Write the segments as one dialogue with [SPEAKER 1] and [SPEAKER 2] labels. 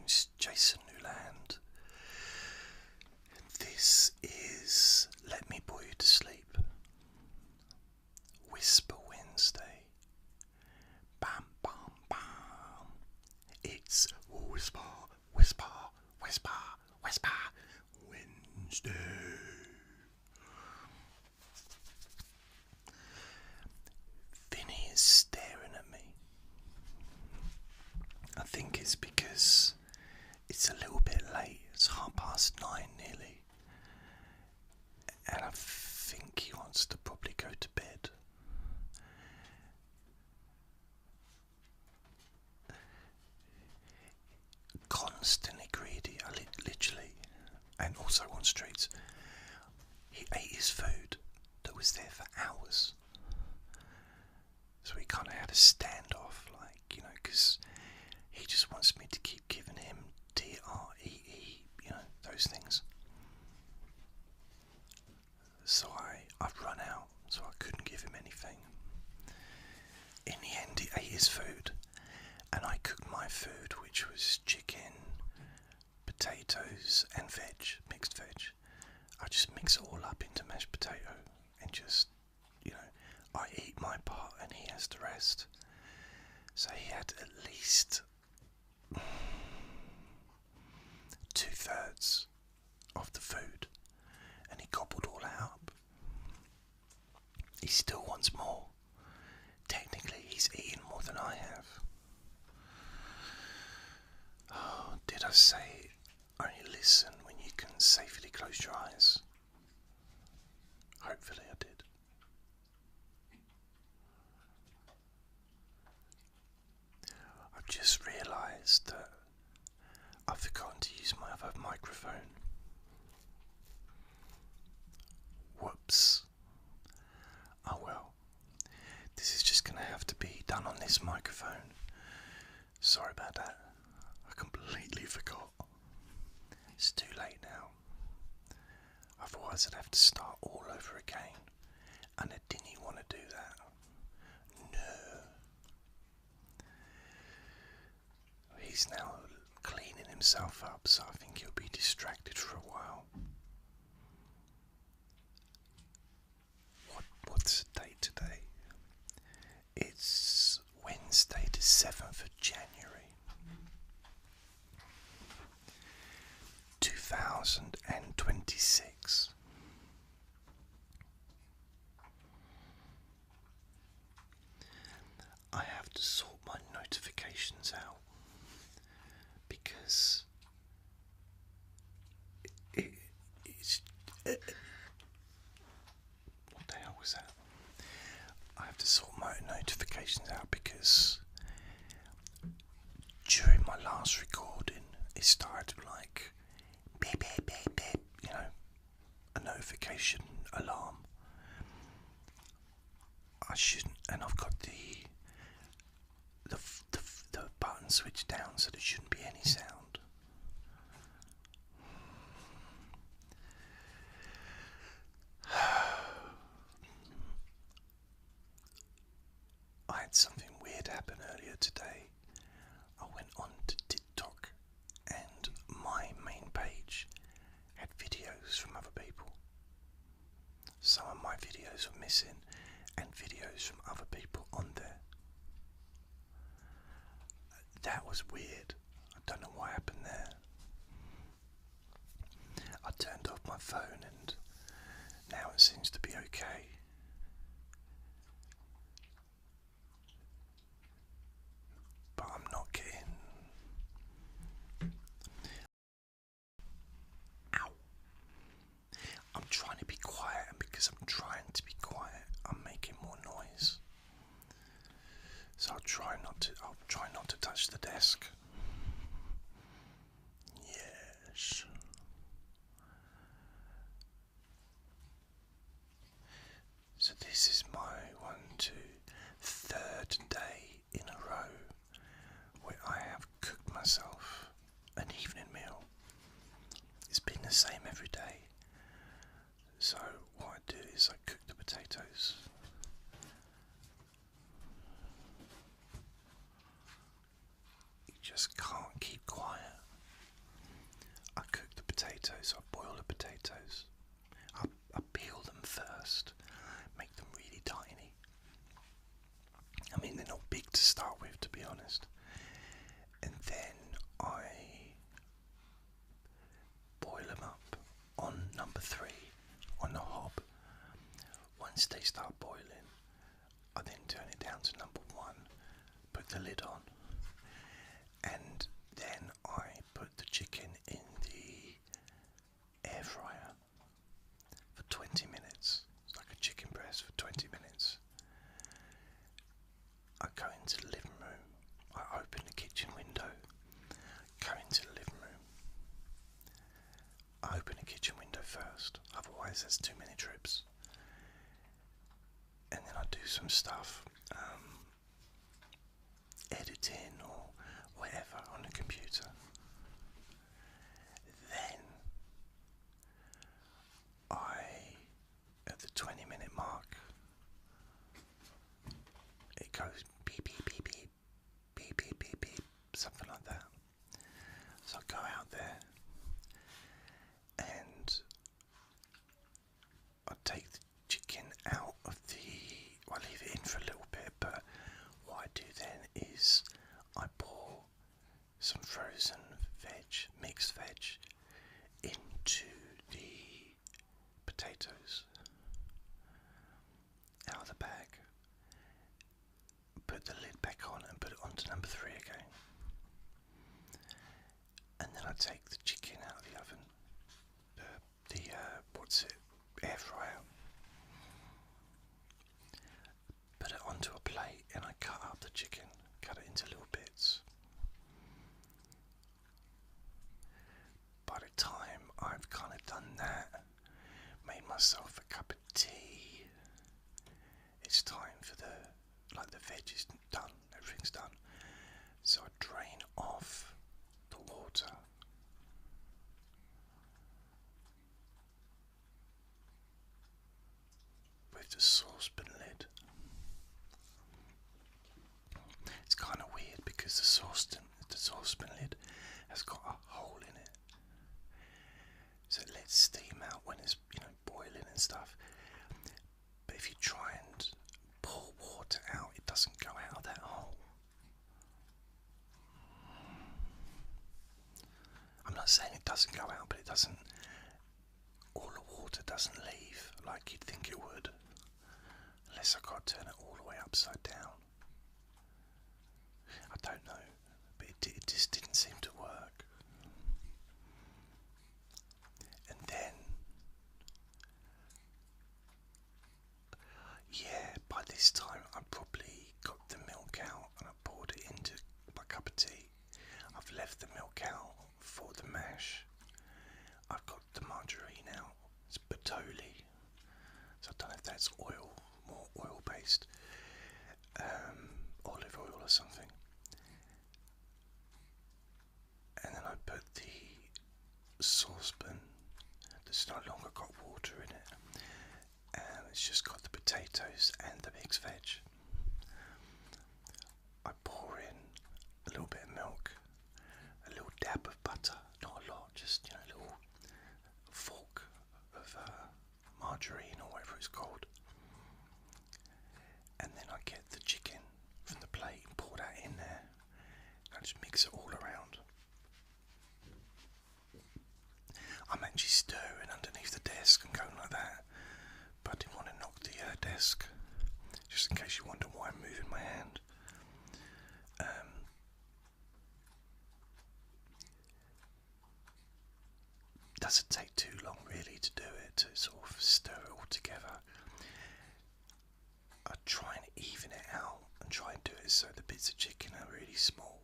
[SPEAKER 1] name's Jason Newland. This is Let Me Bore You to Sleep. Whisper Wednesday. Bam, bam, bam. It's Whisper, Whisper, Whisper, Whisper Wednesday. Vinny is staring at me. I think it's because it's a little bit late. It's 9:30 nearly. And I think he wants to probably go to bed. Constantly greedy, literally. And also on streets. He ate his food that was there for hours. So we kind of had a standoff, like, you know, because he just wants me to keep giving him DREE, you know, those things. So I've run out, so I couldn't give him anything. In the end, he ate his food, and I cooked my food, which was chicken, potatoes, and mixed veg. I just mix it all up into mashed potato, and just, you know, I eat my part, and he has the rest. So he had at least 2/3 of the food, and he gobbled all up. He still wants more. Technically, he's eaten more than I have. Oh, did I say only listen when you can safely close your eyes? Hopefully I did. I've just realised that I've forgotten to use my other microphone. Whoops. Oh well. This is just going to have to be done on this microphone. Sorry about that. I completely forgot. It's too late now. Otherwise I'd have to start all over again. And I didn't want to do that. No. He's now cleaning himself up, so I think he'll be distracted for a while. What's the date today? It's Wednesday the 7th of January 2026. I have to sort my notifications out because it's what the hell was that? I have to sort my notifications out because during my last recording it started like beep beep beep beep, you know, a notification alarm. I shouldn't, and I've got the button switched down so there shouldn't be any sound. I had something weird happen earlier today. I went on to TikTok and my main page had videos from other people. Some of my videos were missing and videos from other people on there. That was weird. I don't know what happened there. I turned off my phone and now it seems to be okay. But I'm not getting... Ow! I'm trying to be quiet, and because I'm trying to be quiet, I'm making more noise. So I'll try not to touch the desk. Yes. So this is my 3rd day in a row where I have cooked myself an evening meal. It's been the same every day. So what I do is I cook the potatoes. You just can't keep quiet. potatoes. I boil the potatoes. I peel them first, make them really tiny. I mean, they're not big to start with, to be honest. And then I boil them up on number 3 on the hob. Once they start boiling, I then turn it down to number 1, put the lid on, and then I put the chicken in the air fryer for 20 minutes. It's like a chicken breast for 20 minutes. I go into the living room, I open the kitchen window, go into the living room. I open the kitchen window first, otherwise there's too many trips. And then I do some stuff, editing or whatever on the computer. Then at the 20-minute mark, it goes beep beep beep beep beep beep beep beep, something like that. So I go out there and I take the chicken out of I leave it in for a little bit, but what I do then is I pour some frozen veg, mixed veg, into the potatoes out of the bag, put the lid back on and put it onto number 3 again, and then I take the chicken out of the oven, air fryer, put it onto a plate, and I cut up the chicken, cut it into little bits. By the time I've kind of done that, made myself a cup of tea, it's time for the veg is done, everything's done. So I drain off the water. With the saucepan lid. It's kind of weird because the saucepan lid has got a hole in it, so it lets steam out when it's boiling and stuff. But if you try and pour water out, it doesn't go out of that hole. I'm not saying it doesn't go out, but it doesn't. All the water doesn't leave like you'd think it would, unless I've got to turn it all the way upside down. I don't know, but it just didn't seem to work. And then, by this time I probably got the milk out and I poured it into my cup of tea. I've left the milk out for the mash. I've got the margarine out. It's Bertolli, so I don't know if that's oil, more oil based, olive oil or something. And then I put the saucepan that's no longer got water in it, and it's just got the potatoes and the mixed veg. I pour in a little bit of milk, a little dab of butter, not a lot, just a little fork of margarine or whatever it's called, and then I get the chicken from the plate and pour that in there, and just mix it all around. I'm actually stirring underneath the desk and going like that, but I didn't want to knock the desk, just in case you wonder why I'm moving my hand. Doesn't take too long really to do it, to sort of stir it all together. I try and even it out and try and do it so the bits of chicken are really small.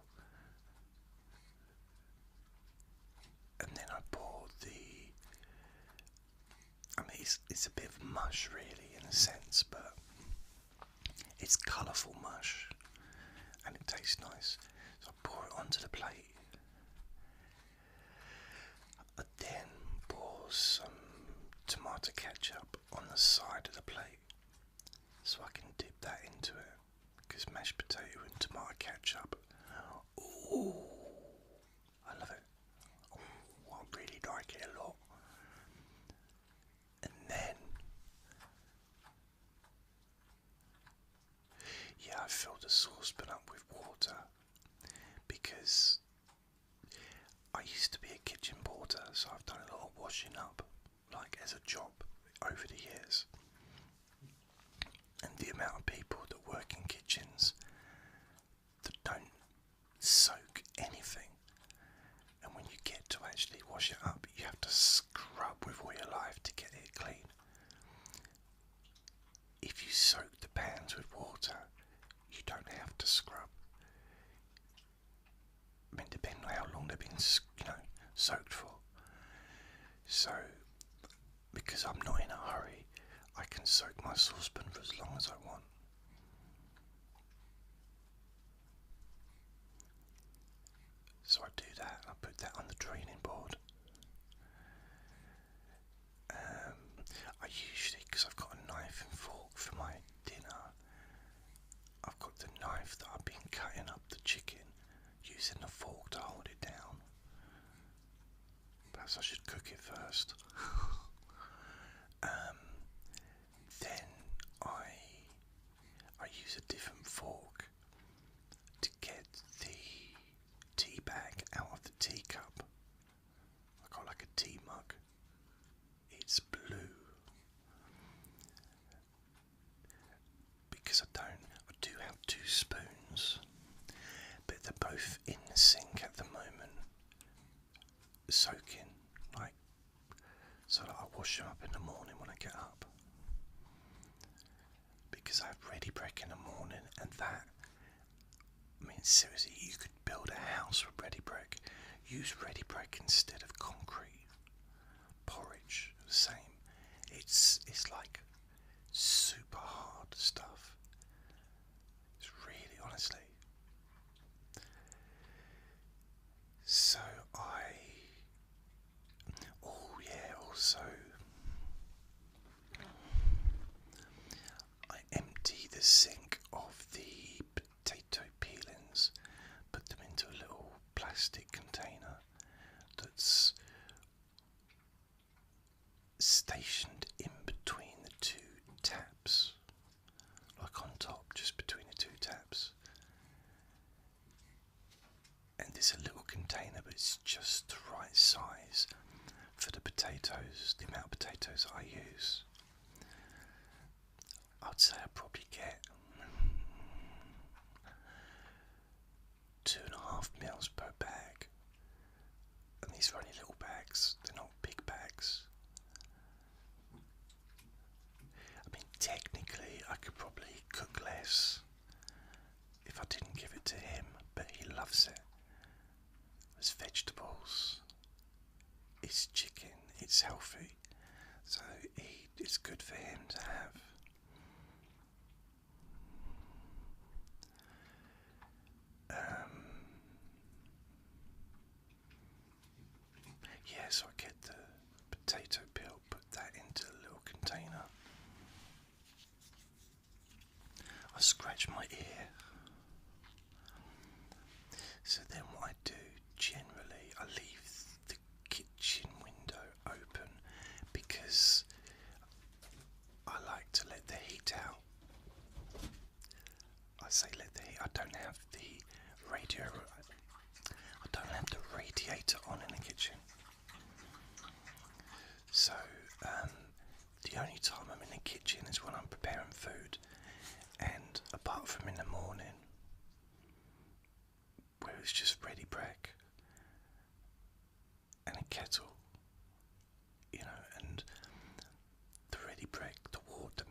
[SPEAKER 1] And then I pour it's a bit of mush really in a sense, but it's colourful mush and it tastes nice. So I pour it onto the plate. I then pour some tomato ketchup on the side of the plate so I can dip that into it, because mashed potato and tomato ketchup, ooh, I love it. Ooh, I really like it a lot. fill the saucepan up with water, because I used to be a kitchen porter, so I've done a lot of washing up, like as a job, over the years. And the amount of people that work in kitchens that don't soak anything, and when you get to actually wash it up, you have to scrub with all your life to get it clean. If you soak the pans with water, you don't have to scrub. I mean, depending on how long they've been, soaked for. So, because I'm not in a hurry, I can soak my saucepan for as long as I want. So I do that, I put that on the draining board. I usually, because I've got a knife and fork for my dinner, I've got the knife that I've been cutting up the chicken, using the fork to hold it down. Perhaps I should cook it first. Then I use a different fork to get the tea bag out of the teacup. I got like a tea mug. It's blue. Because I do have 2 spoons, but they're both in the sink at the moment, soaking, so that I wash them up in the morning when I get up. Because I have ready break in the morning, and that, I mean, seriously, you could build a house with ready break. Use ready break instead of concrete. Porridge, the same. It's like super hard stuff. It's really, honestly. So also I empty the sink of the potato peelings, put them into a little plastic container that's stationed in between the 2 taps, like on top, just between the 2 taps. And there's a little container, but it's just the right size for the potatoes, the amount of potatoes I use. I'd say I probably get 2.5 mils per bag. And these are only little bags, they're not big bags. I mean, technically I could probably cook less if I didn't give it to him, but he loves it. It's vegetables, it's chicken, it's healthy, so it's good for him to have. So I get the potato peel, put that into a little container. I scratch my ear. So then what I do, generally, I leave the kitchen window open because I like to let the heat out. I say let the heat, I don't have the radiator on in the kitchen. So the only time I'm in the kitchen is when I'm preparing food, and apart from in the morning where it's just ready break and a kettle, and the ready break, the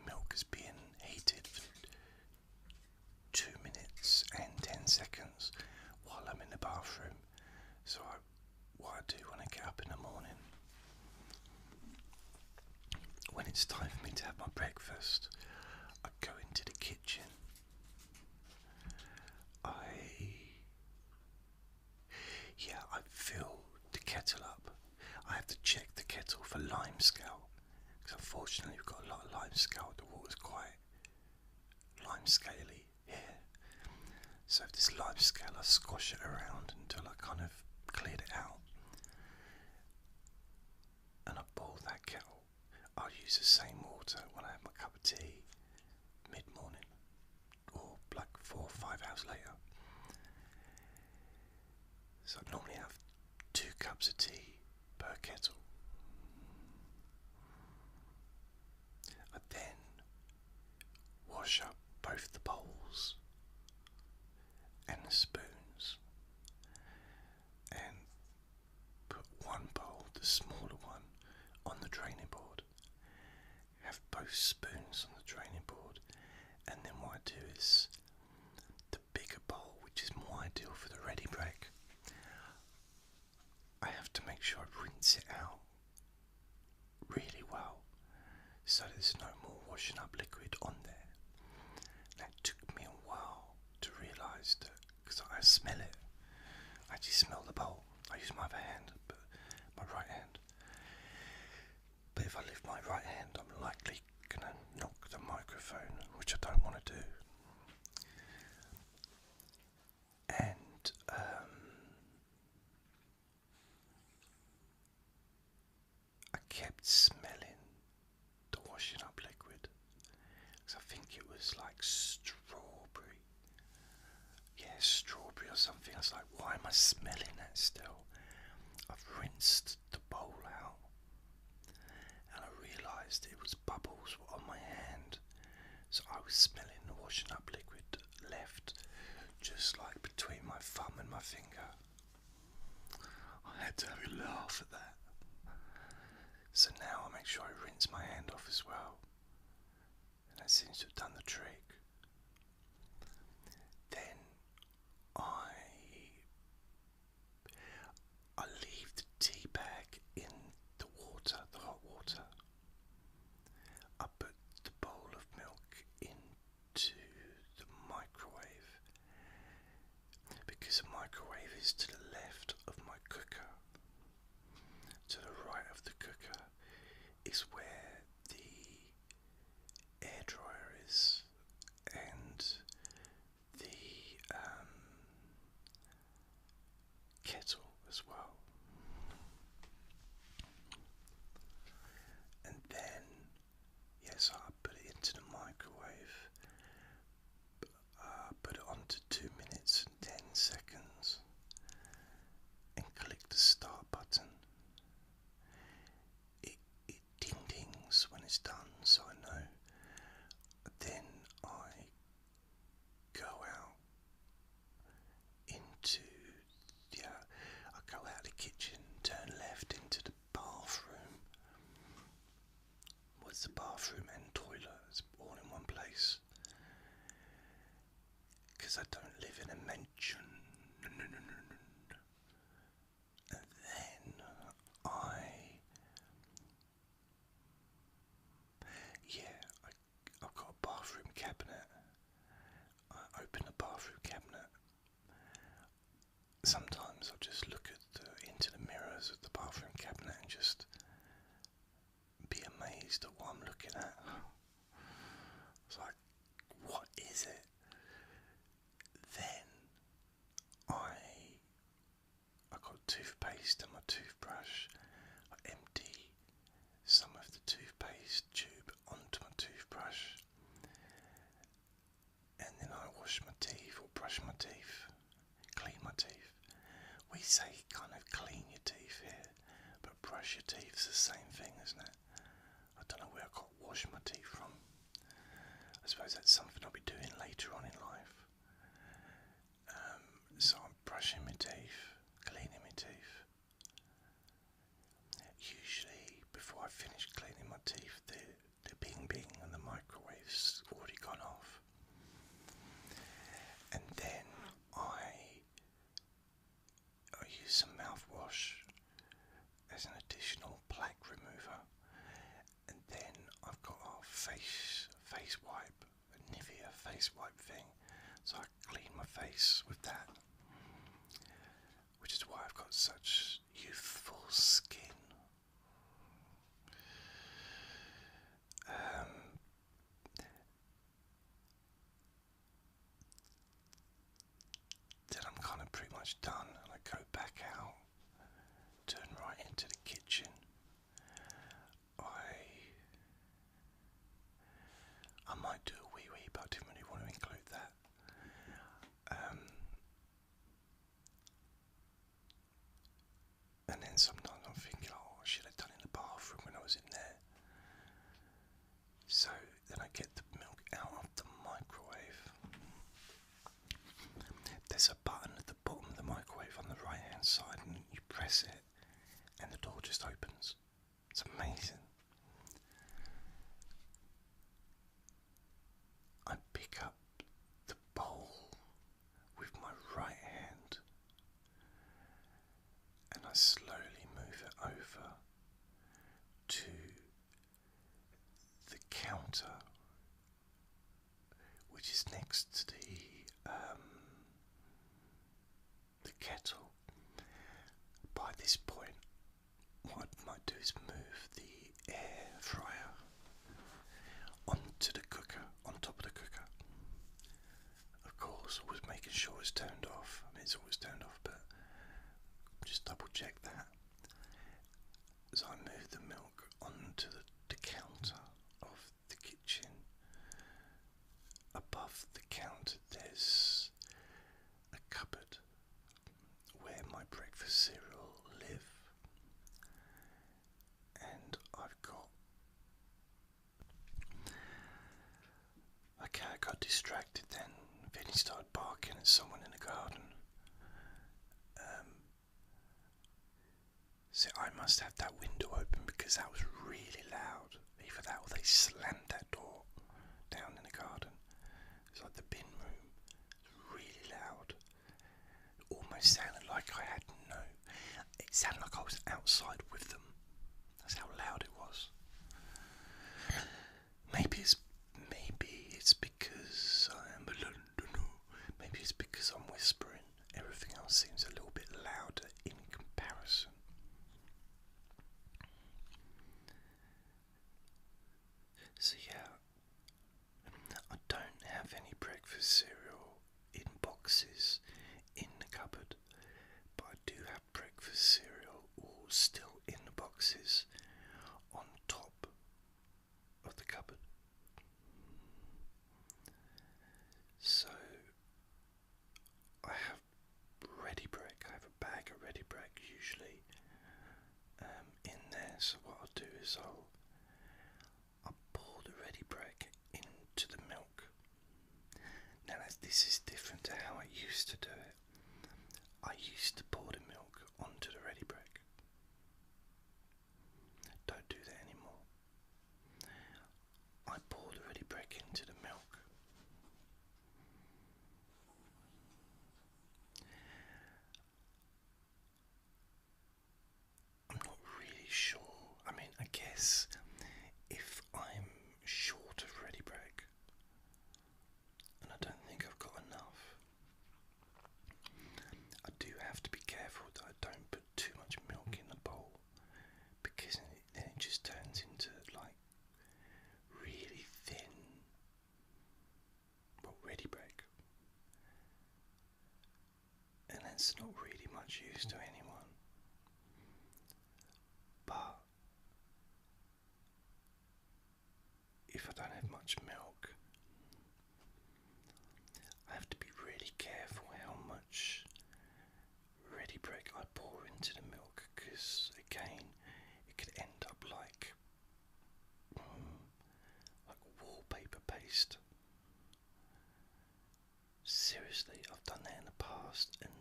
[SPEAKER 1] milk is being heated for 2 minutes and 10 seconds while I'm in the bathroom. So what I do when I get up in the morning, when it's time for me to have my breakfast, I go into the kitchen. I fill the kettle up. I have to check the kettle for lime scale, because unfortunately we've got a lot of lime scale. The water's quite lime scaly here. So if there's lime scale, I squash it around until I kind of cleared it out. And I boil that kettle. I'll use the same water when I have my cup of tea mid-morning, or like 4 or So I normally have 2 cups of tea per kettle. I then wash up both the bowls and the spoons and put one bowl, the smaller one, on the draining board. Have both spoons on the draining board, and then what I do is the bigger bowl, which is more ideal for the ready break, I have to make sure I rinse it out really well so there's no more washing up liquid on there. That took me a while to realise that, because I smell it. I actually smell the bowl. I use my other hand, but my right hand. But if I lift my right hand, I'm likely going to knock the microphone, which I don't want to do. And I kept smelling the washing up liquid, because I think it was like strawberry. Yeah, strawberry or something. I was like, why am I smelling that still? I've rinsed the bowl out, and I realised it was bubbles on my hand, so I was smelling the washing up liquid left just like between my thumb and my finger. I had to have a laugh at that. So now I make sure I rinse my hand off as well, and that seems to have done the trick. Then I leave the tea bag in the water, the hot water. I put the bowl of milk into the microwave, because the microwave is to the left of my cooker. To the right of the cooker is where the air dryer is, and the kettle as well. And then, yes, I put it into the microwave. Put it on to 2 minutes and 10 seconds and click the start button. It ding-dings when it's done, so I know. Then I go out into I go out the kitchen, turn left into the bathroom. What's the bathroom and toilet? It's all in one place. Because I don't live in a mansion. And then I've got a bathroom cabinet. I open the bathroom cabinet. Sometimes I'll just look into the mirrors of the bathroom cabinet and just be amazed at what I'm looking at. It's like, what is it? Then I got toothpaste and my toothbrush. I empty some of the toothpaste tube onto my toothbrush, and then I wash my teeth or brush my teeth, clean my teeth. We say kind of clean your teeth here, but brush your teeth is the same thing, isn't it? I don't know where I got wash my teeth from. I suppose that's something I'll be doing later on in life. So I'm brushing my teeth, cleaning my teeth. Usually before I finish cleaning my teeth, the bing bing and the microwave's already gone off. And then I use some mouthwash as an additional plaque remover, and then I've got a face wipe, a Nivea face wipe thing, so I clean my face with that, which is why I've got such youthful skin. Then I'm kind of pretty much done, and I go back out, turn right into the kitchen. I might do a wee-wee, but I didn't really want to include that. sometimes I'm thinking, oh, I should have done in the bathroom when I was in there. So then I get the milk out of the microwave. There's a button at the bottom of the microwave on the right hand side, and you press it and the door just opens. It's amazing. I pick up the bowl with my right hand and I slowly move it over to the counter, which is next to the kettle. By this point, what I might do is move the air fryer onto the cooker, on top of the cooker. Of course, always making sure it's turned off. I mean, it's always turned off, but just double check that. So I move the milk onto the counter of the kitchen. Above the counter there's a cupboard where my breakfast cereal live, and I've got... Okay, I got distracted then. Then he started barking at someone in the garden. So I must have that window open because that was really loud. Either that or they slammed that door down in the garden. It's like the bin room. It's really loud. It almost sounded like I had no... It sounded like I was outside with them. That's how loud it was. Maybe it's because I am a Londoner. Maybe it's because I'm whispering. Everything else seems a little bit louder in comparison. So yeah, I don't have any breakfast cereal in boxes in the cupboard, but I do have breakfast cereal all still in the boxes on top of the cupboard. So I have ready break. I have a bag of ready break usually in there. So what I'll do is I'll pour the ready break into the milk. Now this is different to how I used to do it. I used to pour the milk onto the ready break. Don't do that anymore. I pour the ready break into the milk. I'm not really sure. I mean, I guess if I'm short of ready break, and I don't think I've got enough, I do have to be careful that I don't put too much milk in the bowl, because then it just turns into like really thin, well, ready break, and that's not really much use to anyone. But if I don't have much milk, I have to be really careful how much ready break I pour into the milk, because again, it could end up like wallpaper paste. Seriously, I've done that in the past, and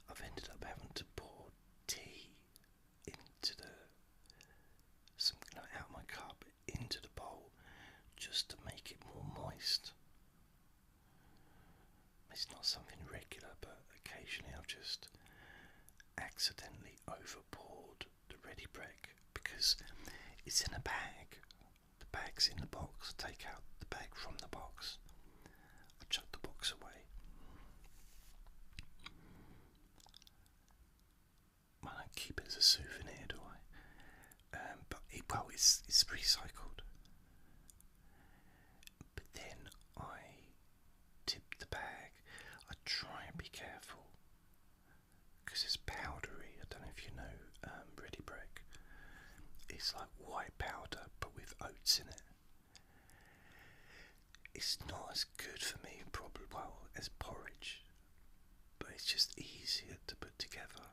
[SPEAKER 1] I've ended up having to pour tea into out of my cup into the bowl just to make it more moist. It's not something regular, but occasionally I've just accidentally overpoured the ready break because it's in a bag. The bag's in the box. I take out the bag from the box. I chuck the box away. I don't keep it as a souvenir, do I? But it's recycled. But then I tip the bag. I try and be careful because it's powdery. I don't know if you know ready break. It's like white powder but with oats in it. It's not as good for me probably, well, as porridge, but it's just easier to put together.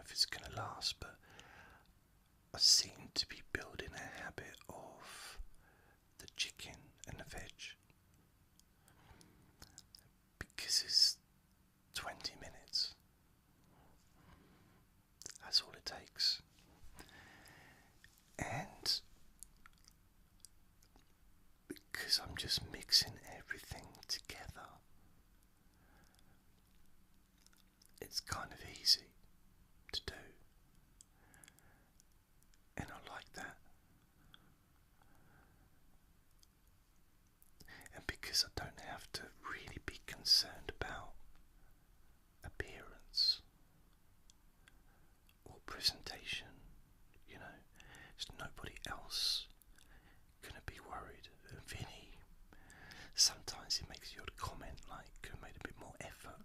[SPEAKER 1] if it's going to last, but I seem to be building a habit of the chicken and the veg, because it's 20 minutes. That's all it takes. And because I'm just mixing everything together, it's kind of easy to do. And I like that. And because I don't have to really be concerned about appearance or presentation, you know, there's nobody else gonna be worried. Vinny, sometimes he makes the odd comment like could have made a bit more effort,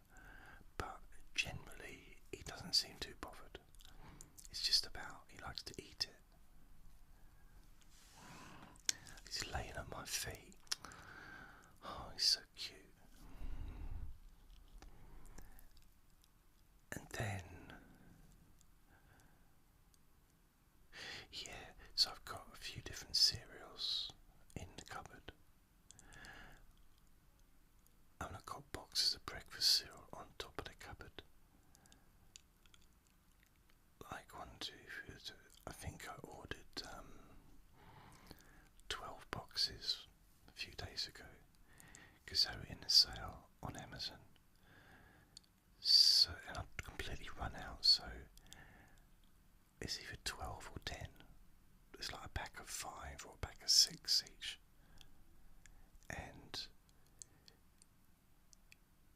[SPEAKER 1] but generally he doesn't seem too bothered. It's just about he likes to eat it. He's laying at my feet. Oh, he's so cute. And then, yeah, so I've got a few different cereals in the cupboard. And I've got boxes of breakfast cereal on top of the cupboard. Like 1, 2, 3, I think I ordered 12 boxes a few days ago, because they were in a sale on Amazon. So, and I've completely run out, so it's either 12 or 10. It's like a pack of 5 or a pack of 6 each. And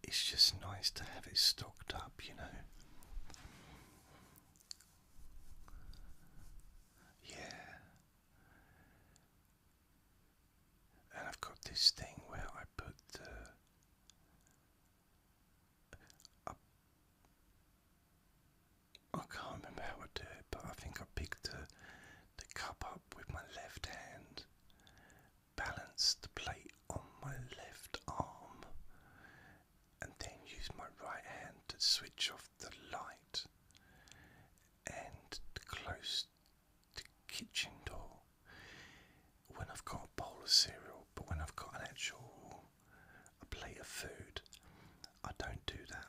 [SPEAKER 1] it's just nice to have it stocked up, you know. Yeah. And I've got this thing where I put I can't remember how I do it, but I think I picked the cup up with my left hand, balanced the plate on my left arm, and then use my right hand to switch off the light and to close the kitchen door when I've got a bowl of cereal. But when I've got an actual plate of food, I don't do that.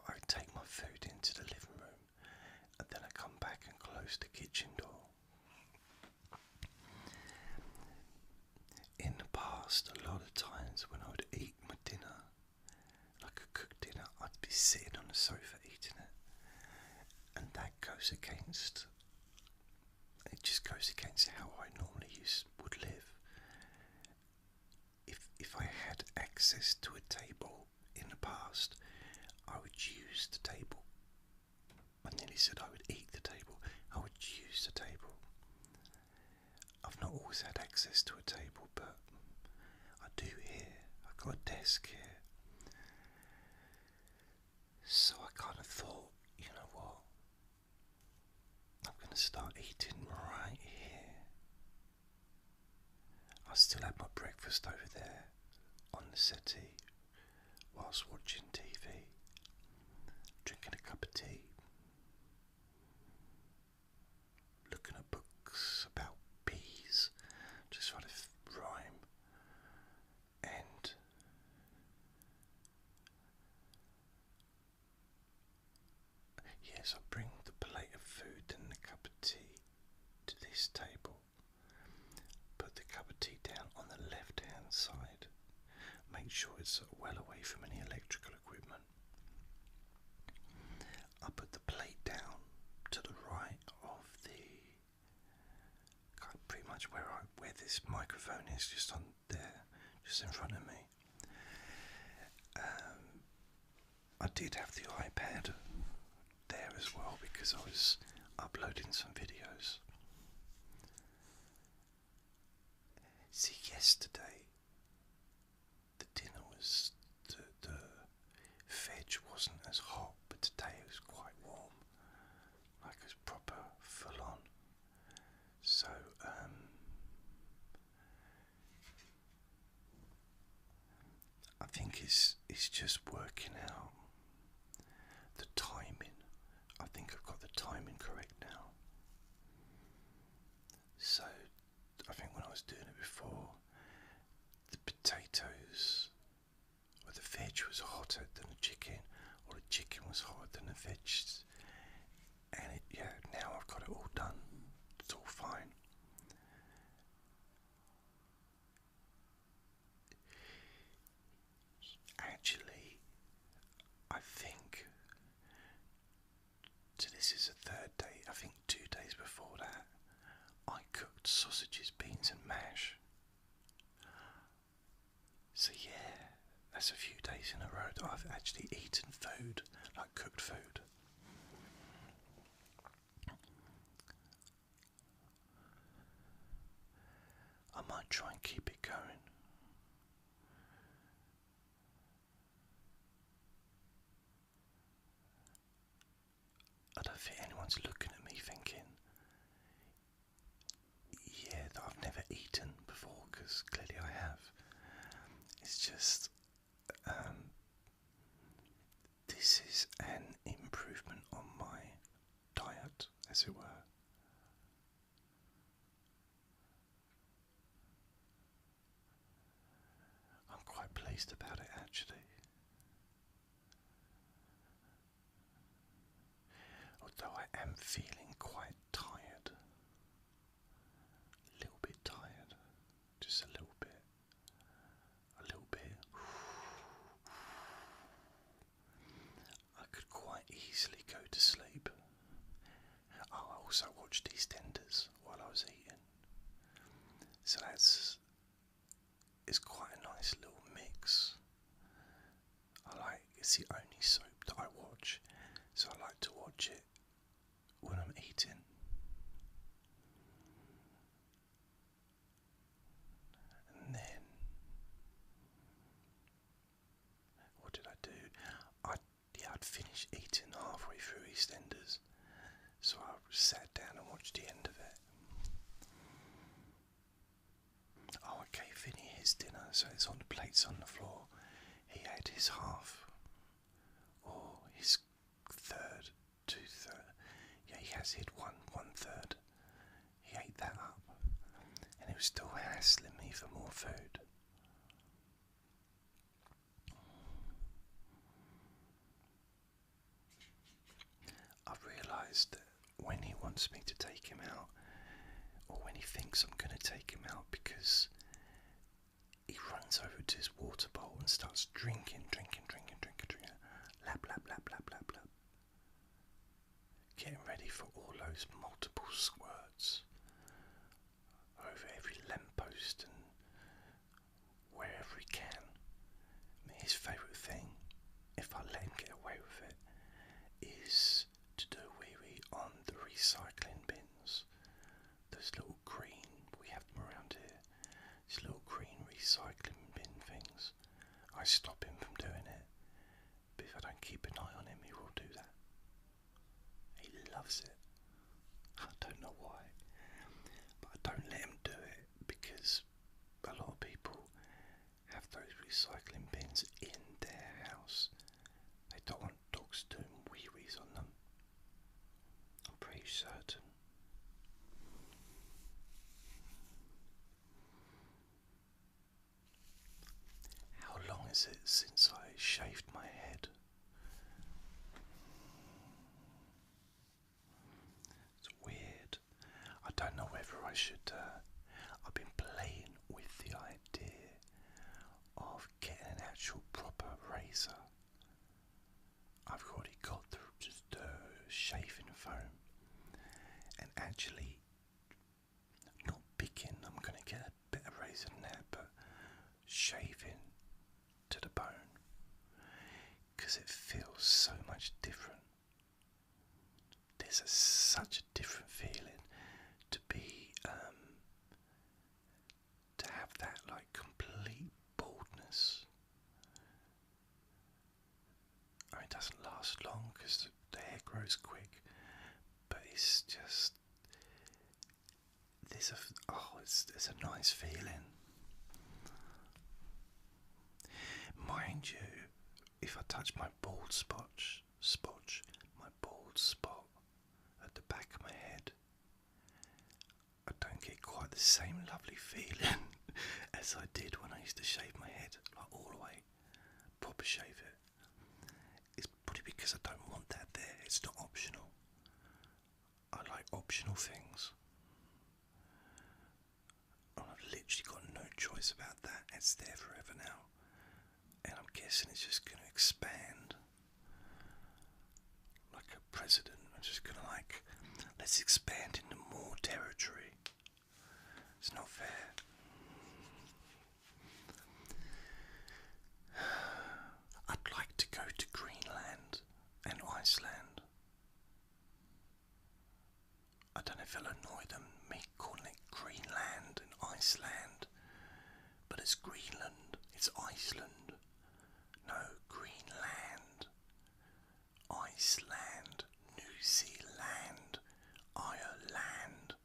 [SPEAKER 1] I take my food into the living room and then I come back and close the kitchen door. In the past, a lot of times when I would eat my dinner, like a cooked dinner, I'd be sitting on the sofa eating it, and that goes against, it just goes against how I normally would live. If I had access to a table in the past, I would use the table. I nearly said I would eat the table. I would use the table. I've not always had access to a table, but I do here. I've got a desk here. So I kind of thought, you know what? I'm going to start eating right here. I still have my breakfast over there on the settee whilst watching TV, drinking a cup of tea, looking at books about bees, just trying to rhyme, and yes, I bring the plate of food and the cup of tea to this table, put the cup of tea down on the left hand side, make sure it's well away from any electrical equipment. I put the plate down to the right of pretty much where this microphone is, just on there, just in front of me. I did have the iPad there as well because I was uploading some videos. See, yesterday the dinner was the veg wasn't as hot, but today it was quite warm, like it was proper full on. So I think it's just working out the timing think I've got the timing correct now. So, I think when I was doing it before, the potatoes or the veg was hotter than the chicken, or the chicken was hotter than the veg. And now I've got it all done. It's all fine. Actually, I think, so this is the third day, I think 2 days before that, I cooked sausages, beans and mash. So yeah, that's a few days in a row that I've actually eaten food, like cooked food. I might try and keep it going. I don't think anyone's looking at me thinking, yeah, that I've never eaten before, because clearly I have. It's just, this is an improvement on my diet, as it were. I'm quite pleased about it, actually. Although I am feeling quite tired. A little bit tired. Just a little bit. A little bit. I could quite easily go to sleep. Oh, I also watched EastEnders while I was eating. So it's quite a nice little mix. It's the only soap that I watch, so I like to watch it when I'm eating. And then, what did I do? I'd finished eating halfway through EastEnders, so I sat down and watched the end of it. Oh, I gave Vinny his dinner, so it's on the plates on the floor. He had his half, or his third, 2/3. Yeah, he has hit 1/3. He ate that up, and he was still hassling me for more food. I've realised that when he wants me to take him out, or when he thinks I'm going to take him out, because he runs over to his water bowl and starts drinking, lap, lap, lap, lap, lap, lap, getting ready for all those multiple squirts over every lamppost and wherever he can. I mean, his favourite thing, if I let him get away with it, is to do a wee-wee on the recycling bins. Those little green, we have them around here, these little green recycling bin things. I stop him from doing it, but if I don't keep an eye on him, he will do that. He loves it. I don't know why, but I don't let him do it because a lot of people have those recycling bins in their house. They don't want dogs doing wee-wees on them. I'm pretty certain. How long is it since I shaved my head? It's weird. I don't know whether I should. I've been playing with the idea of getting an actual proper razor. I've already got just shaving foam, and actually not picking. I'm going to get a better razor than that, but shaving to the bone, because it feels so much different. There's such a different feeling to be to have that like complete baldness. I mean, it doesn't last long because the hair grows quick, but it's just it's a nice feeling. Mind you, if I touch my bald spot, at the back of my head, I don't get quite the same lovely feeling as I did when I used to shave my head, like all the way, proper shave it. It's probably because I don't want that there. It's not optional. I like optional things. And I've literally got no choice about that. It's there forever now. And I'm guessing it's just going to expand. Like a president. I'm just going to let's expand into more territory. It's not fair. I'd like to go to Greenland and Iceland. I don't know if it'll annoy them, me calling it Greenland and Iceland, but it's Greenland, it's Iceland. No, Greenland, Iceland, New Zealand, Ireland,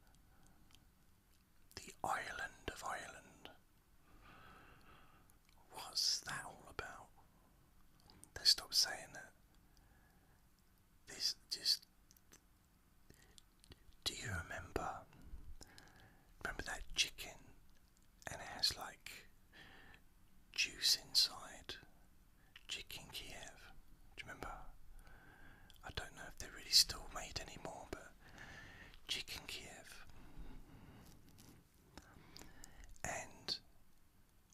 [SPEAKER 1] the island of Ireland. What's that all about? Let's stop saying that. This just... Do you remember that chicken and it has like juice inside? Chicken Kiev. Do you remember? I don't know if they're really still made anymore, but Chicken Kiev. And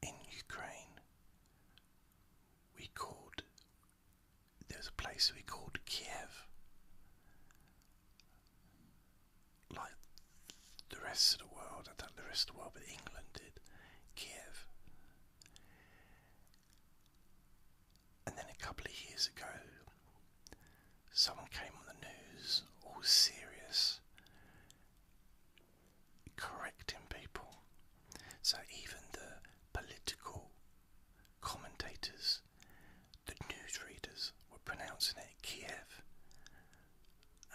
[SPEAKER 1] in Ukraine, there's a place we called Kiev. Like the rest of the world, I don't know the rest of the world, but England did. Kiev. And then a couple of years ago, someone came on the news, all serious, correcting people. So even the political commentators, the newsreaders, were pronouncing it Kiev.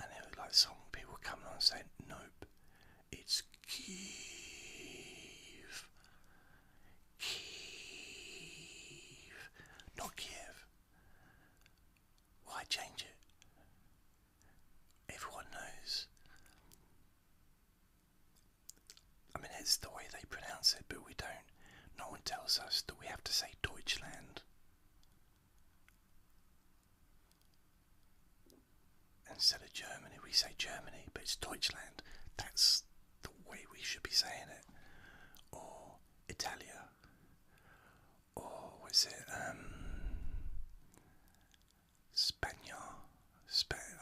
[SPEAKER 1] And it was like some people coming on saying, nope, it's Kiev. Kiev. Not Kiev. Why change it? Everyone knows. I mean, it's the way they pronounce it, but we don't. No one tells us that we have to say Deutschland. Instead of Germany, we say Germany, but it's Deutschland. That's the way we should be saying it. Or Italia. Or what is it?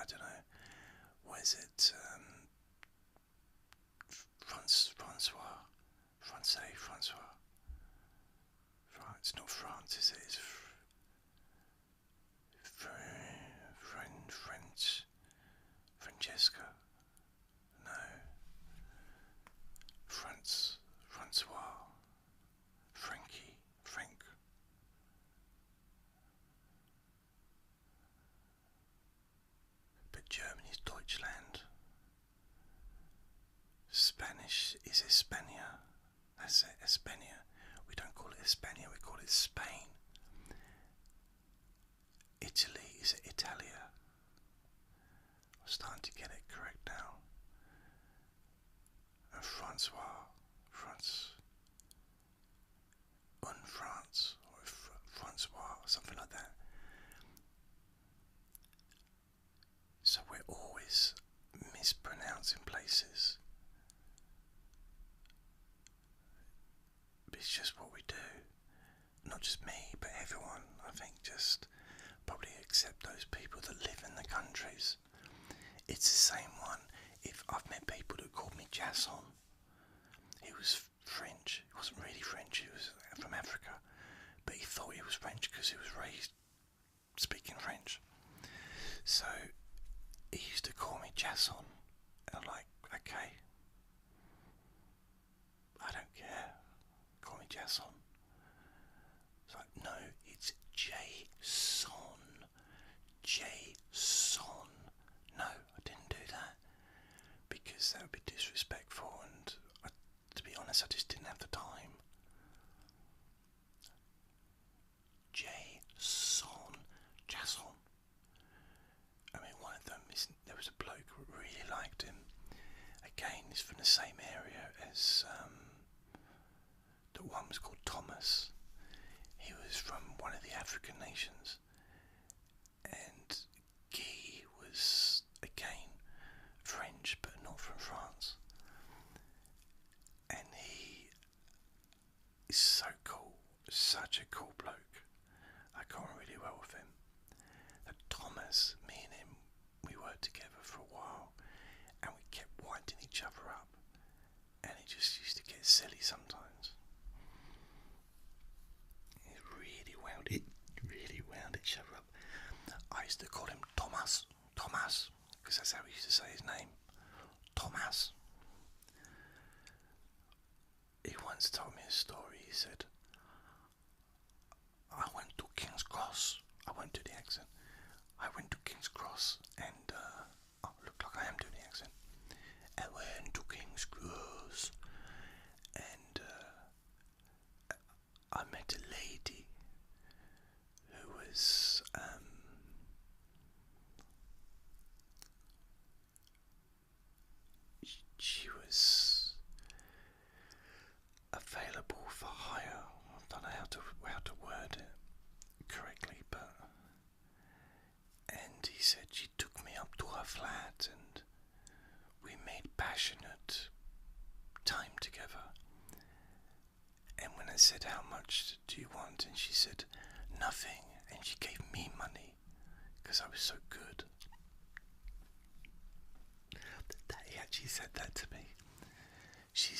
[SPEAKER 1] I don't know. What is it? Francois. Right, it's not France, is it? It's French. Francesca. No. Francois. Frank. But Germany's Deutschland. Spanish is España. That's it, España. We don't call it España, we call it Spain. Italy is Italia. I'm starting to get it correct now. And France, or Francois, or something like that. So we're always mispronouncing places. But it's just what we do. Not just me, but everyone. I think just probably except those people that live in the countries. It's the same one. If I've met people that called me Jason. He was French. He wasn't really French. He was from Africa. But he thought he was French because he was raised speaking French. So he used to call me Jason. And I'm like, okay. I don't care. Call me Jason. It's like, no, it's Jason. No, I didn't do that. Because that would be disrespectful, and to be honest, I just didn't have the time. Jason. I mean, one of them, there was a bloke who really liked Thomas, he was from one of the African nations, and Guy was, again, French, but not from France. And he is so cool, such a cool bloke. I got on really well with him. And Thomas, me and him, we worked together for a while, and we kept winding each other up, and it just used to get silly sometimes. It really wound each other up. I used to call him Thomas, because that's how we used to say his name, Thomas. He once told me a story. He said, I went to King's Cross. I won't do the accent. I went to King's Cross and, look like I am doing the accent. I went to King's Cross and I met a lady who was, she was available for hire. I don't know how to word it correctly, but and he said she took me up to her flat and we made passionate time together. And when I said, how much do you want, and she said nothing, and she gave me money because I was so good. He actually said that to me. She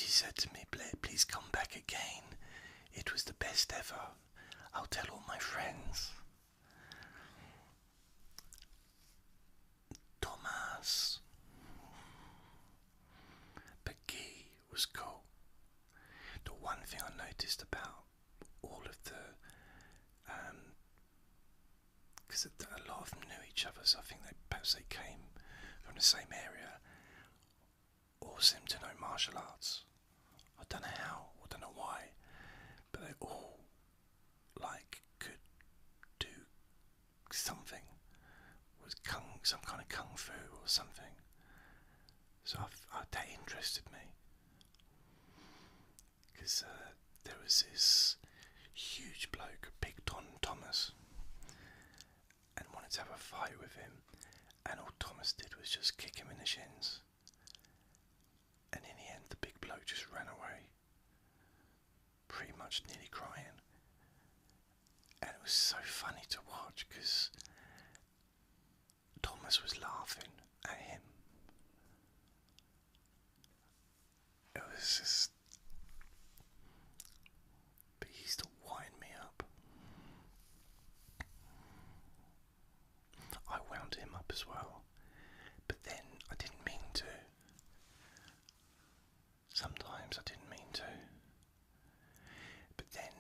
[SPEAKER 1] said to me, Blair, please come back again. It was the best ever. I'll tell all my friends. Thomas. But Guy was cool. The one thing I noticed about all of the, because a lot of them knew each other, so I think perhaps they came from the same area, all seemed to know martial arts. I don't know how, I don't know why, but they all could do something, some kind of kung fu or something. So that interested me, because there was this huge bloke, Big Don Thomas, and wanted to have a fight with him, and all Thomas did was just kick him in the shins. And in the end, the big bloke just ran away, pretty much nearly crying. And it was so funny to watch because Thomas was laughing at him. It was just, but he used to wind me up. I wound him up as well, but then I didn't mean to. Sometimes I didn't mean to, but then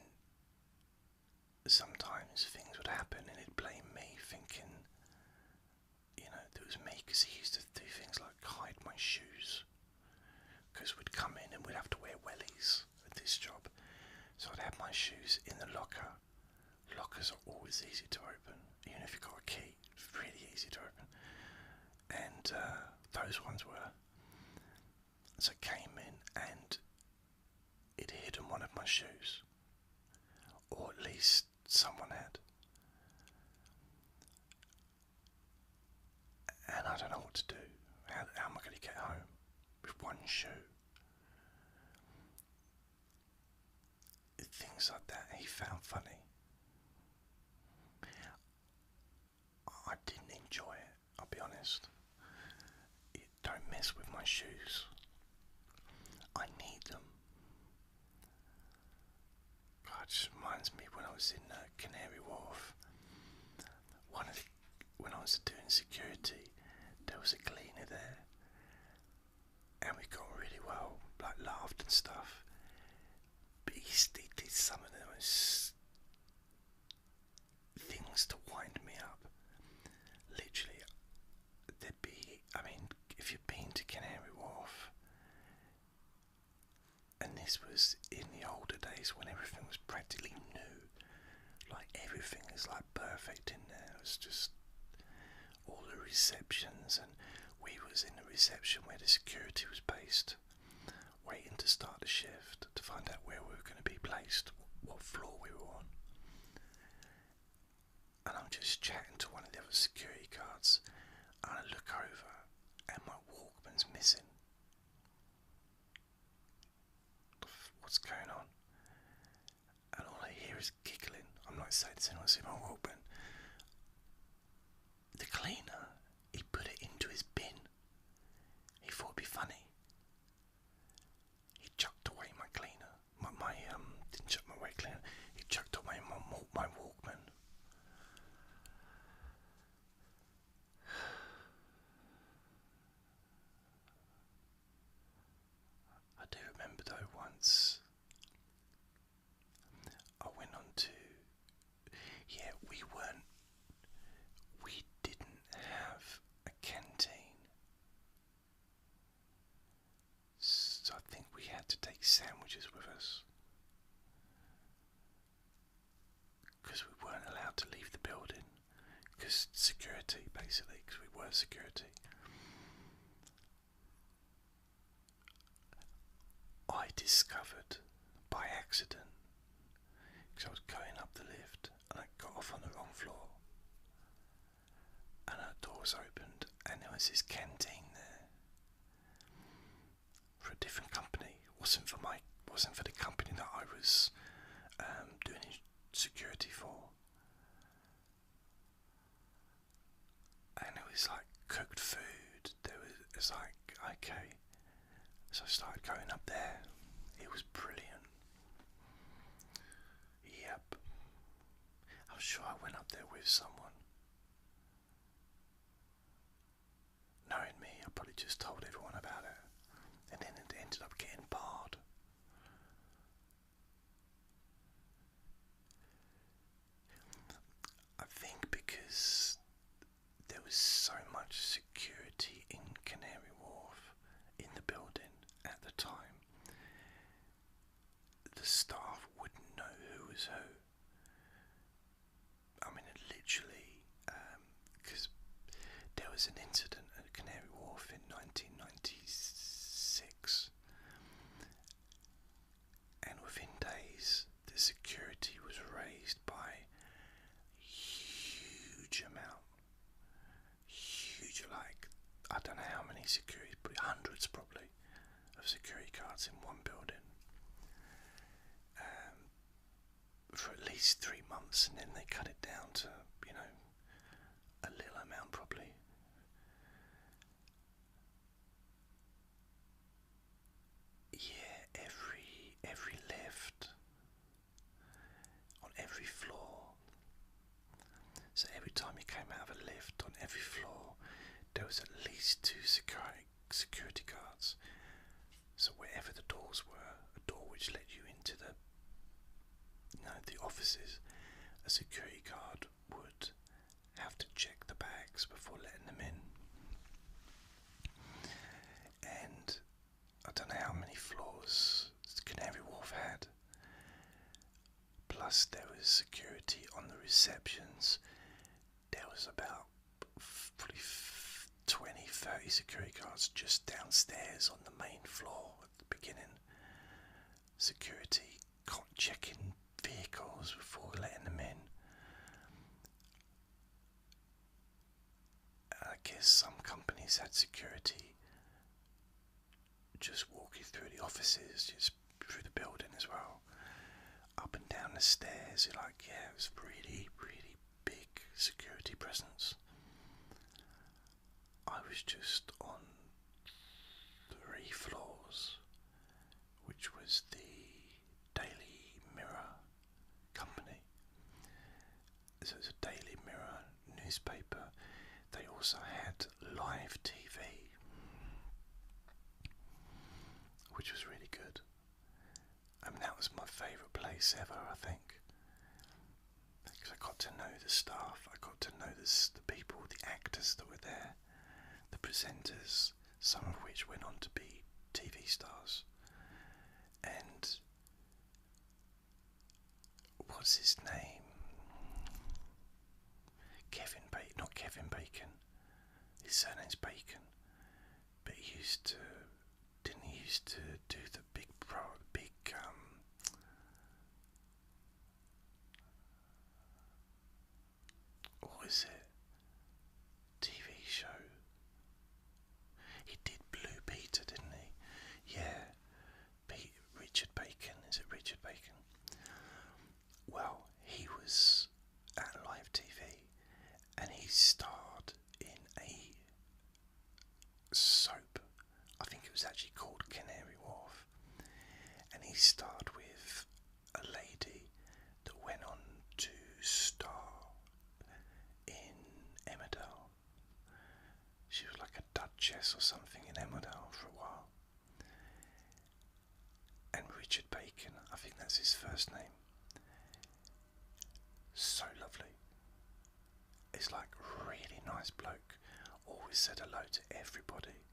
[SPEAKER 1] sometimes things would happen and it'd blame me, thinking, it was me, because he used to do things like hide my shoes, because we'd come in and we'd have to wear wellies at this job, so I'd have my shoes in the locker. Lockers are always easy to open, even if you've got a key, it's really easy to open, and those ones were. So I came in and it had hidden one of my shoes, or at least someone had, and I don't know what to do. How am I going to get home with one shoe? Things like that he found funny. I didn't enjoy it, I'll be honest. Don't mess with my shoes. I need them. God, it just reminds me when I was in Canary Wharf. When I was doing security, there was a cleaner there, and we got really well, laughed and stuff. But he did some of those things to wind me up. Literally, if you've been to Canary Wharf, and this was in the older days when everything was practically new, everything is perfect in there. It was just all the receptions, and we was in the reception where the security was based, waiting to start the shift to find out where we were going to be placed, what floor we were on. And I'm just chatting to one of the other security guards, and I look over and my Walkman's missing. What's going on? And all I hear is giggling. I'm like, saying, does anyone see my Walkman? The cleaner, he put it into his bin. He thought it'd be funny. He chucked away my cleaner. Didn't chuck my away cleaner. He chucked away my Walkman. I do remember though once I went on to, we didn't have a canteen, so I think we had to take sandwiches with us because we weren't allowed to leave the building, because security, basically, because we were security. I discovered by accident, because I was going up the lift and I got off on the wrong floor, and our door was opened and there was this canteen there for a different company. Wasn't for the company that I was doing security for. And it was like cooked food. It was like, okay. So I started going up there. It was brilliant. Yep. I'm sure I went up there with someone. Knowing me, I probably just told everyone about it. And then it ended up getting barred. I think because there was so much security in Canary Wharf, in the building at the time, the staff wouldn't know who was who. I mean, it literally, because there was an incident at Canary Wharf in 1996, and within days the security was raised by huge amount, like, I don't know how many security, but hundreds probably, of security guards in one building, for at least 3 months, and then they cut it down to, a little amount probably. Yeah, every lift, on every floor. So every time you came out of a lift, on every floor, there was at least 2 security guards. So wherever the doors were, a door which led you into the offices, a security guard would have to check the bags before letting them in. And I don't know how many floors Canary Wharf had. Plus there was security on the receptions. There was about probably 20-30 security guards just downstairs on the main floor at the beginning. Security checking vehicles before letting them in. I guess some companies had security just walking through the offices, just through the building as well, up and down the stairs. You're like, yeah, it was really, really big security presence. I was just on 3 floors, which was the Daily Mirror company. So it was a Daily Mirror newspaper. They also had live TV, which was really good. I mean, that was my favourite place ever, I think, because I got to know the staff, I got to know the people, the actors that were there, the presenters, some of which went on to be TV stars. And what's his name? Not Kevin Bacon. His surname's Bacon, but he used to do the big Richard Bacon, I think that's his first name. So lovely. He's like really nice bloke. Always said hello to everybody.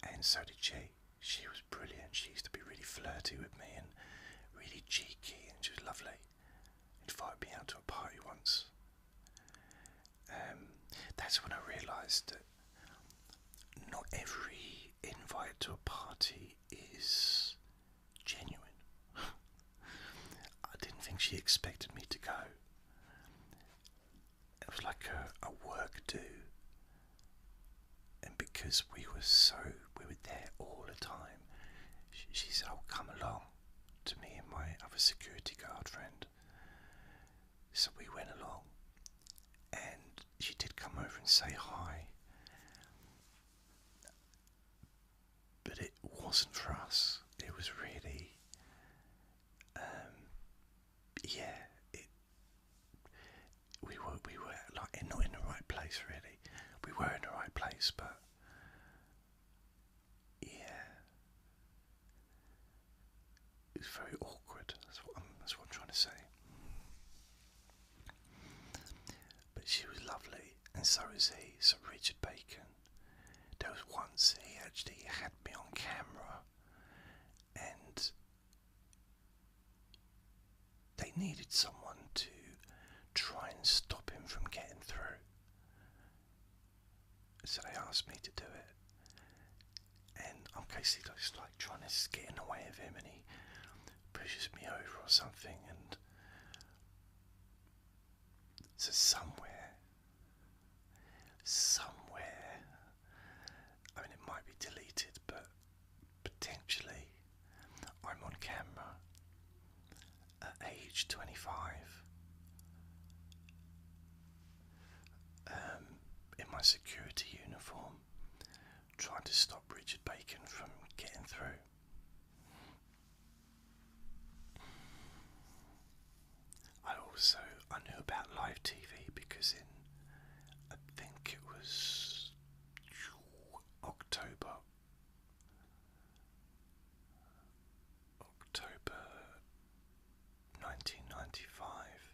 [SPEAKER 1] And so did she. She was brilliant. She used to be really flirty with me and really cheeky, and she was lovely. Invited me out to a party once. That's when I realised that not every invite to a party is genuine. I didn't think she expected me to go. It was like a work do, and because we were there all the time, she said, "Oh, come along," to me and my other security guard friend. So we went along, and she did come over and say hi, but it wasn't for us. It was really, we were like not in the right place really. We were in the right place, but yeah, it was very awkward. That's what I'm trying to say. But she was lovely, and so was he. So Richard Bacon. There was once he actually had me on camera, and they needed someone to try and stop him from getting through. So they asked me to do it, and I'm basically just like trying to get in the way of him, and he pushes me over or something, and so somewhere, I mean it might be deleted, but potentially I'm on camera at age 25 in my security uniform, trying to stop Richard Bacon from getting through. I knew about live TV because in, I think it was October 1995,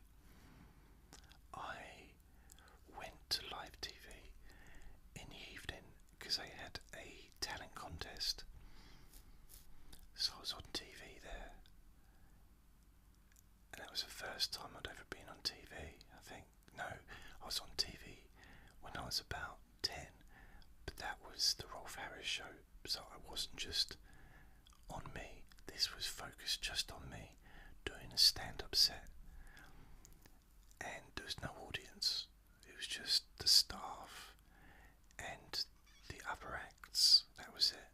[SPEAKER 1] I went to live TV in the evening because they had a talent contest. So I was on TV there, and that was the first time I'd ever been on TV, I think. No, I was on TV when I was about 10, but that was the Rolf Harris show, so I wasn't just on me. This was focused just on me, doing a stand-up set, and there was no audience. It was just the staff and the other acts. That was it.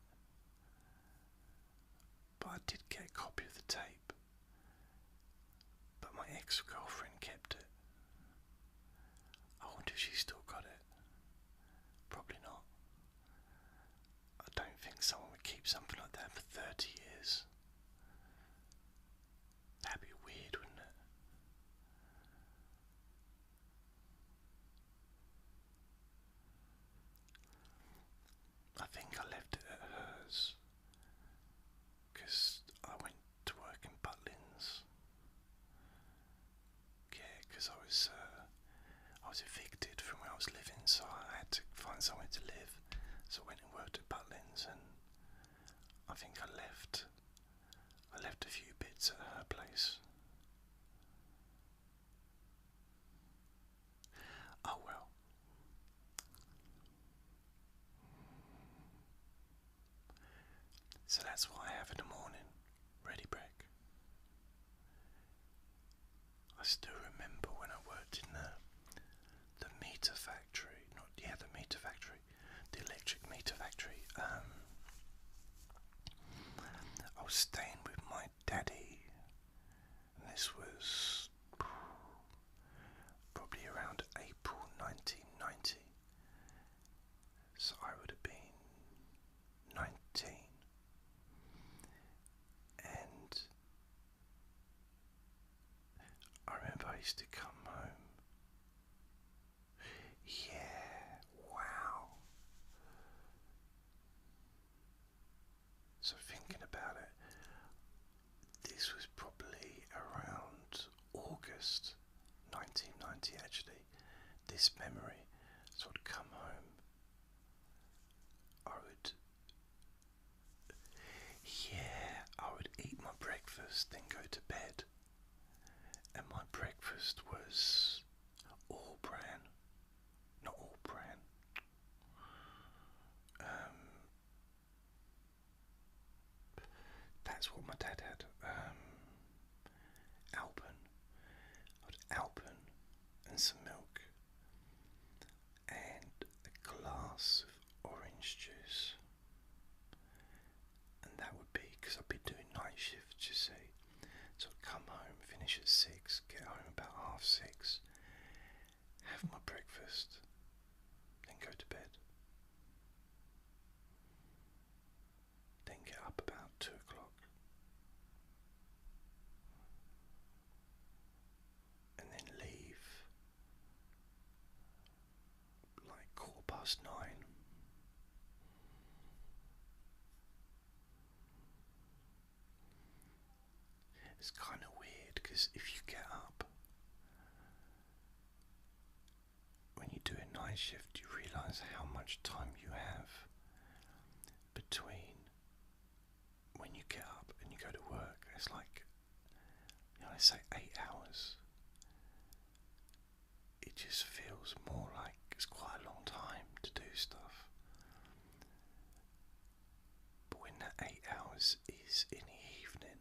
[SPEAKER 1] But I did get a copy of the tape, but my ex-girlfriend kept it. I wonder if she still got it. Probably not. I don't think someone would keep something like that for 30 years. That'd be weird, wouldn't it? I think I left it at hers, because I went to work in Butlins. Yeah, because I was evicted from where I was living, so I had to find somewhere to live. So I went and worked at Butlins, and I think I left a few bits at her place. Oh well. So that's what I have in the morning. Ready break. I still remember when I worked in the meter factory. The meter factory. The electric meter factory. I was staying with my daddy, and this was probably around April 1990. So I would have been 19, and I remember I used to come home. Yeah, wow. So thinking about it, breakfast, then go to bed. And my breakfast was all bran. Not all bran. That's what my dad had. Alpen. I had Alpen and some milk and a glass of orange juice. And that would be, because I'd be doing night shift, you see. So I'd come home, finish at 6, get home about 6:30, have my breakfast, then go to bed. Then get up about 2 o'clock. And then leave like 9:15. It's kind of weird because if you get up, when you do a night shift, you realise how much time you have between when you get up and you go to work. It's like, they say 8 hours. It just feels more like it's quite a long time to do stuff. But when that 8 hours is in the evening,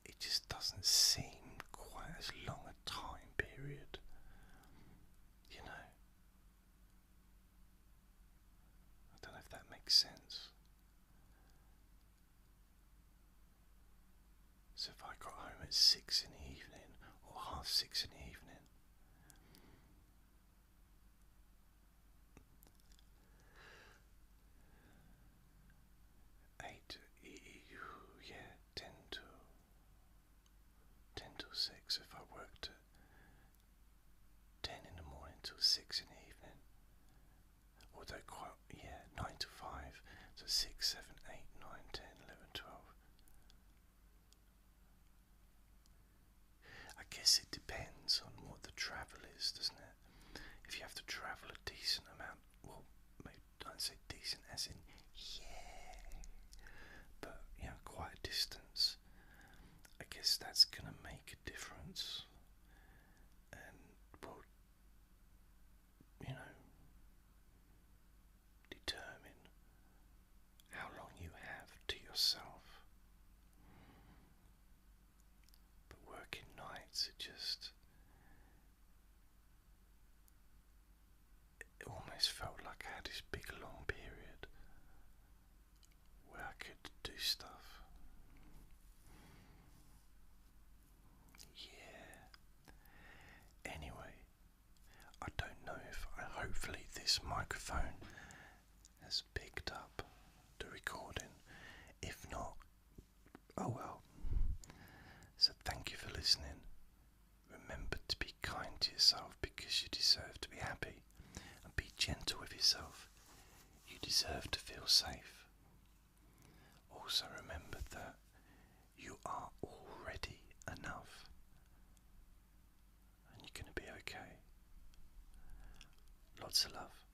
[SPEAKER 1] it just doesn't seem quite as long a time period, you know. I don't know if that makes sense. So if I got home at 6 in the evening, or 6:30 in the evening, yeah, 10 till 6. If I worked at 10 in the morning till 6 in the evening, although 9 to 5, so 6, 7, 8, 9, 10, 11, 12. I guess it depends on what the travel is, doesn't it? If you have to travel a decent amount, well, maybe don't say decent as in but quite a distance, I guess that's gonna make a difference, and will, determine how long you have to yourself. But working nights, it almost felt like I had this big long period where I could do stuff. Anyway, I don't know if hopefully this microphone has picked up the recording. If not, oh well. So thank you for listening. Remember to be kind to yourself because you deserve to be happy, and be gentle with yourself. You deserve to feel safe. Also remember that you are already enough, and you're going to be okay. Lots of love.